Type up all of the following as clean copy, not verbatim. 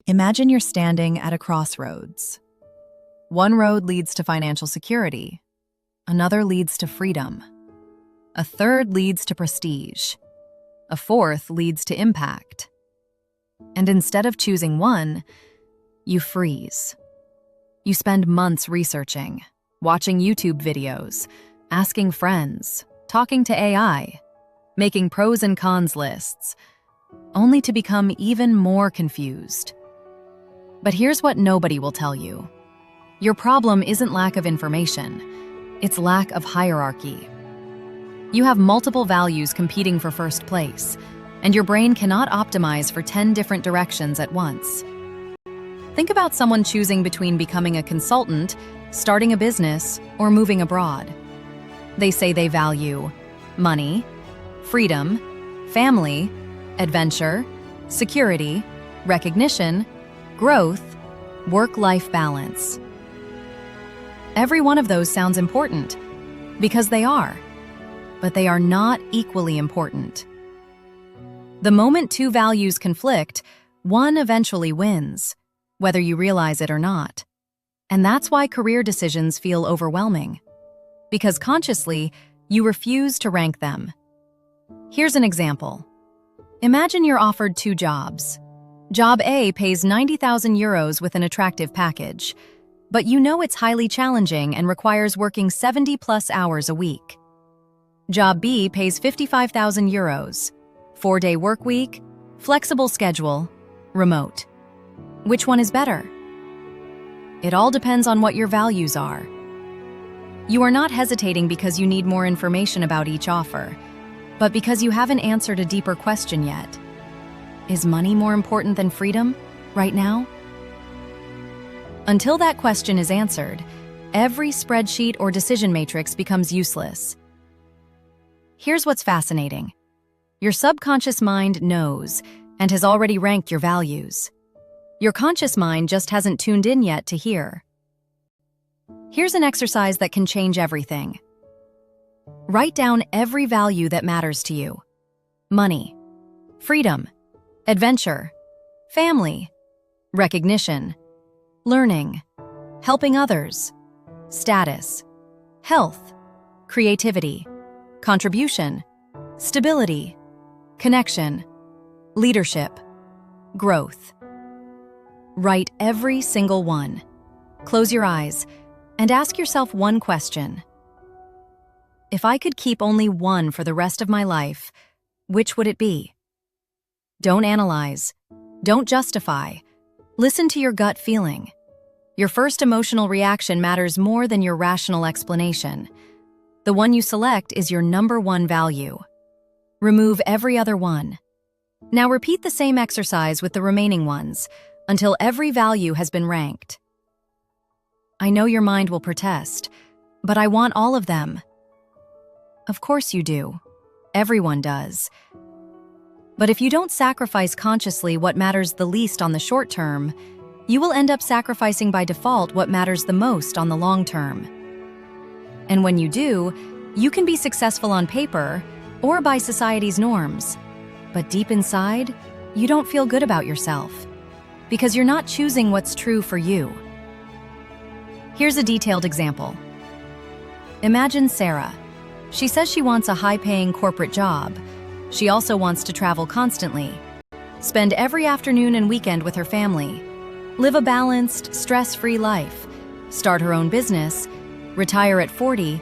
Imagine you're standing at a crossroads. One road leads to financial security, another leads to freedom, a third leads to prestige, a fourth leads to impact. And instead of choosing one, you freeze. You spend months researching, watching YouTube videos, asking friends, talking to AI, making pros and cons lists, only to become even more confused. But here's what nobody will tell you. Your problem isn't lack of information, it's lack of hierarchy. You have multiple values competing for first place, and your brain cannot optimize for 10 different directions at once. Think about someone choosing between becoming a consultant, starting a business, or moving abroad. They say they value money, freedom, family, adventure, security, recognition, growth, work-life balance. Every one of those sounds important, because they are, but they are not equally important. The moment two values conflict, one eventually wins, whether you realize it or not. And that's why career decisions feel overwhelming, because consciously, you refuse to rank them. Here's an example. Imagine you're offered two jobs. Job A pays 90,000 euros with an attractive package, but you know it's highly challenging and requires working 70+ hours a week. Job B pays 55,000 euros, 4-day work week, flexible schedule, remote. Which one is better? It all depends on what your values are. You are not hesitating because you need more information about each offer, but because you haven't answered a deeper question yet. Is money more important than freedom, right now? Until that question is answered, every spreadsheet or decision matrix becomes useless. Here's what's fascinating. Your subconscious mind knows and has already ranked your values. Your conscious mind just hasn't tuned in yet to hear. Here's an exercise that can change everything. Write down every value that matters to you. Money, freedom, adventure, family, recognition, learning, helping others, status, health, creativity, contribution, stability, connection, leadership, growth. Write every single one. Close your eyes and ask yourself one question. If I could keep only one for the rest of my life, which would it be? Don't analyze. Don't justify. Listen to your gut feeling. Your first emotional reaction matters more than your rational explanation. The one you select is your number one value. Remove every other one. Now repeat the same exercise with the remaining ones until every value has been ranked. I know your mind will protest, but I want all of them. Of course you do. Everyone does. But if you don't sacrifice consciously what matters the least on the short term, you will end up sacrificing by default what matters the most on the long term. And when you do, you can be successful on paper or by society's norms. But deep inside, you don't feel good about yourself because you're not choosing what's true for you. Here's a detailed example. Imagine Sarah. She says she wants a high-paying corporate job. She also wants to travel constantly, spend every afternoon and weekend with her family, live a balanced, stress-free life, start her own business, retire at 40,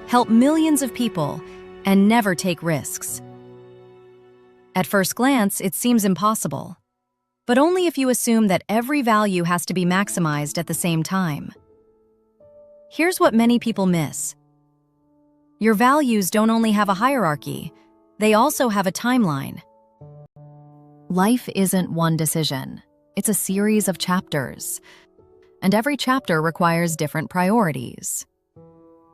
help millions of people, and never take risks. At first glance, it seems impossible, but only if you assume that every value has to be maximized at the same time. Here's what many people miss. Your values don't only have a hierarchy, they also have a timeline. Life isn't one decision. It's a series of chapters, and every chapter requires different priorities.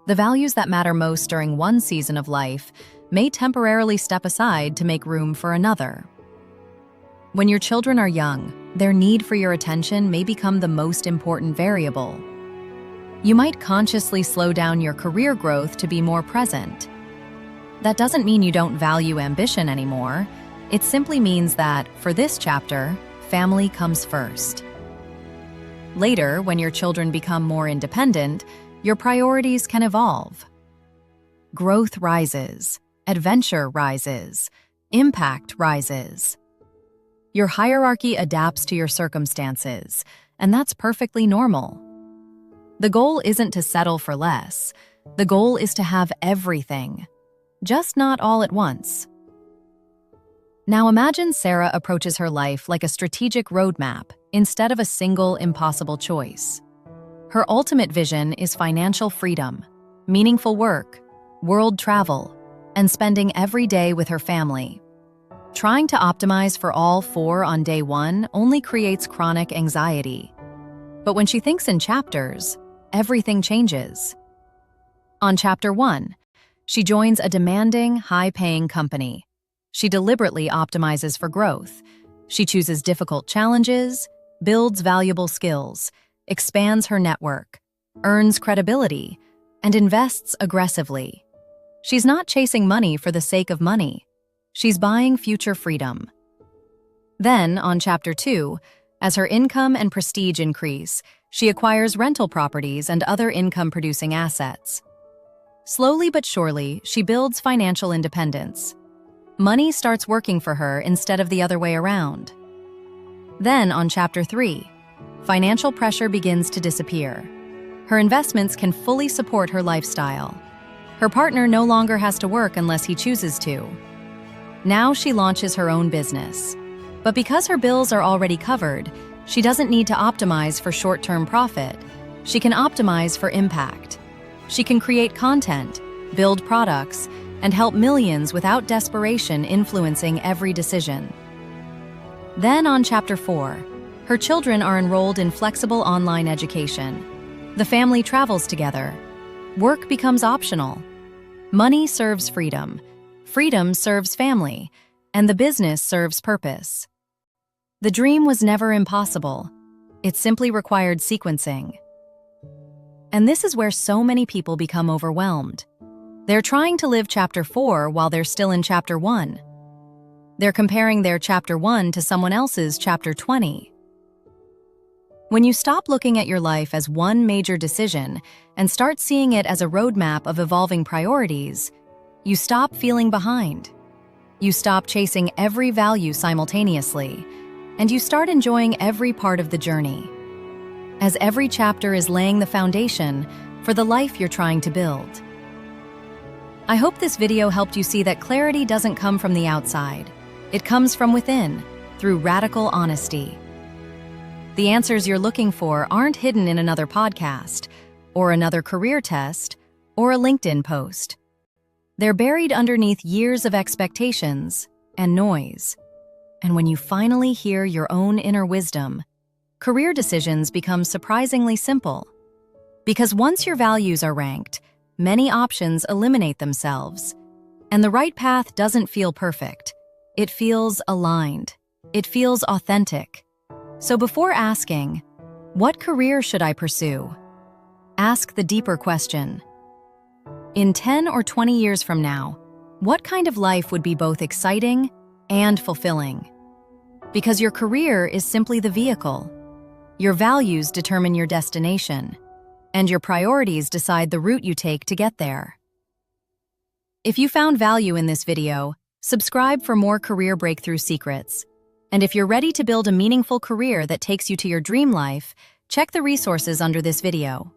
The values that matter most during one season of life may temporarily step aside to make room for another. When your children are young, their need for your attention may become the most important variable. You might consciously slow down your career growth to be more present. That doesn't mean you don't value ambition anymore. It simply means that, for this chapter, family comes first. Later, when your children become more independent, your priorities can evolve. Growth rises, adventure rises, impact rises. Your hierarchy adapts to your circumstances, and that's perfectly normal. The goal isn't to settle for less. The goal is to have everything, just not all at once. Now imagine Sarah approaches her life like a strategic roadmap instead of a single impossible choice. Her ultimate vision is financial freedom, meaningful work, world travel, and spending every day with her family. Trying to optimize for all four on day one only creates chronic anxiety. But when she thinks in chapters, everything changes. On chapter 1, she joins a demanding, high-paying company. She deliberately optimizes for growth. She chooses difficult challenges, builds valuable skills, expands her network, earns credibility, and invests aggressively. She's not chasing money for the sake of money. She's buying future freedom. Then, on chapter 2, as her income and prestige increase, she acquires rental properties and other income-producing assets. Slowly but surely, she builds financial independence. Money starts working for her instead of the other way around. Then, on chapter 3, financial pressure begins to disappear. Her investments can fully support her lifestyle. Her partner no longer has to work unless he chooses to. Now she launches her own business. But because her bills are already covered, she doesn't need to optimize for short-term profit. She can optimize for impact. She can create content, build products, and help millions without desperation influencing every decision. Then on chapter 4, her children are enrolled in flexible online education. The family travels together. Work becomes optional. Money serves freedom. Freedom serves family. And the business serves purpose. The dream was never impossible. It simply required sequencing. And this is where so many people become overwhelmed. They're trying to live chapter 4 while they're still in chapter 1. They're comparing their chapter 1 to someone else's chapter 20. When you stop looking at your life as one major decision and start seeing it as a roadmap of evolving priorities, you stop feeling behind. You stop chasing every value simultaneously, and you start enjoying every part of the journey, as every chapter is laying the foundation for the life you're trying to build. I hope this video helped you see that clarity doesn't come from the outside. It comes from within, through radical honesty. The answers you're looking for aren't hidden in another podcast, or another career test, or a LinkedIn post. They're buried underneath years of expectations and noise. And when you finally hear your own inner wisdom, career decisions become surprisingly simple. Because once your values are ranked, many options eliminate themselves. And the right path doesn't feel perfect. It feels aligned. It feels authentic. So before asking, what career should I pursue? Ask the deeper question. In 10 or 20 years from now, what kind of life would be both exciting and fulfilling? Because your career is simply the vehicle. Your values determine your destination, and your priorities decide the route you take to get there. If you found value in this video, subscribe for more career breakthrough secrets. And if you're ready to build a meaningful career that takes you to your dream life, check the resources under this video.